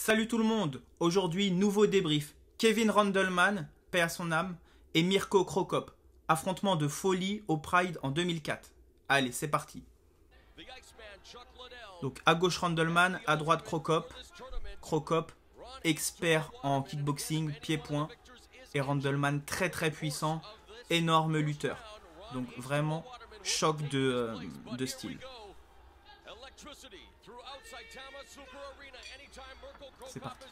Salut tout le monde, aujourd'hui nouveau débrief. Kevin Randleman, paix à son âme, et Mirko Cro Cop. Affrontement de folie au Pride en 2004. Allez, c'est parti. Donc à gauche Randleman, à droite Cro Cop. Cro Cop, expert en kickboxing, pied-point. Et Randleman très très puissant, énorme lutteur. Donc vraiment choc de style. C'est parti.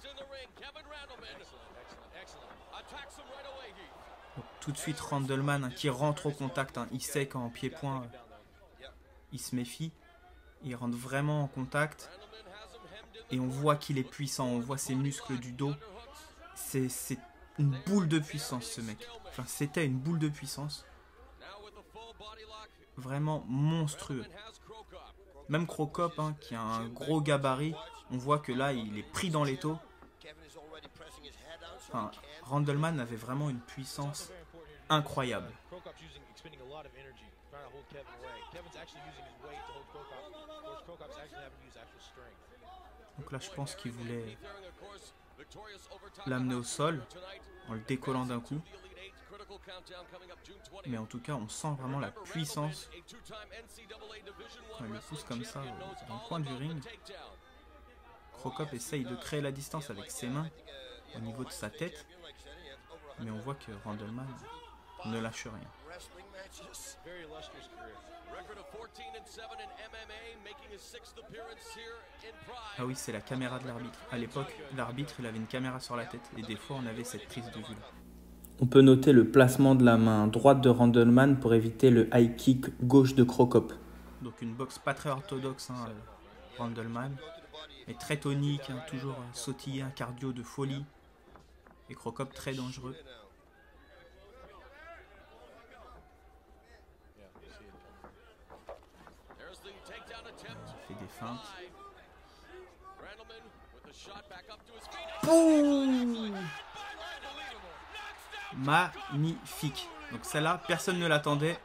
Donc, tout de suite Randleman qui rentre au contact, il sait qu'en pied-point il se méfie, il rentre vraiment en contact et on voit qu'il est puissant, on voit ses muscles du dos, c'est une boule de puissance ce mec, enfin c'était une boule de puissance, vraiment monstrueux. Même Cro Cop qui a un gros gabarit, on voit que là il est pris dans l'étau. Enfin, Randleman avait vraiment une puissance incroyable. Donc là je pense qu'il voulait l'amener au sol en le décollant d'un coup. Mais en tout cas on sent vraiment la puissance quand il le pousse comme ça dans le coin du ring. Cro Cop essaye de créer la distance avec ses mains au niveau de sa tête, mais on voit que Randleman ne lâche rien. Ah oui, c'est la caméra de l'arbitre. À l'époque, l'arbitre il avait une caméra sur la tête et des fois on avait cette prise de vue là. On peut noter le placement de la main droite de Randleman pour éviter le high kick gauche de Cro Cop. Donc une boxe pas très orthodoxe, Randleman, mais très tonique, toujours sautillé, un cardio de folie. Et Cro Cop très dangereux. Il fait des feintes. Boum! Magnifique. Donc celle-là, personne ne l'attendait.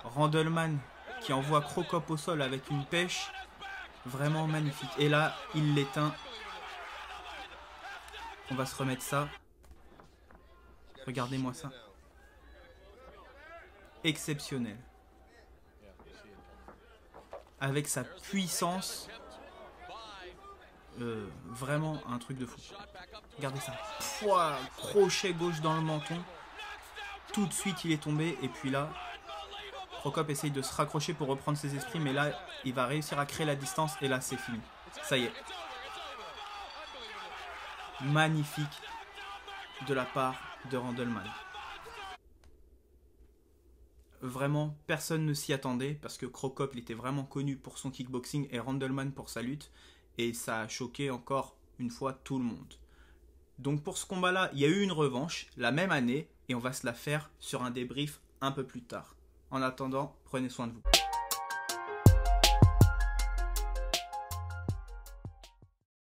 Randleman qui envoie Cro Cop au sol avec une pêche. Vraiment magnifique. Et là, il l'éteint. On va se remettre ça. Regardez-moi ça. Exceptionnel. Avec sa puissance. Vraiment un truc de fou. Regardez ça. Pouah, crochet gauche dans le menton. Tout de suite il est tombé. Et puis là, Cro Cop essaye de se raccrocher pour reprendre ses esprits. Mais là, il va réussir à créer la distance. Et là, c'est fini. Ça y est. Magnifique de la part de Randleman. Vraiment, personne ne s'y attendait parce que Cro Cop il était vraiment connu pour son kickboxing et Randleman pour sa lutte. Et ça a choqué encore une fois tout le monde. Donc pour ce combat-là, il y a eu une revanche la même année et on va se la faire sur un débrief un peu plus tard. En attendant, prenez soin de vous.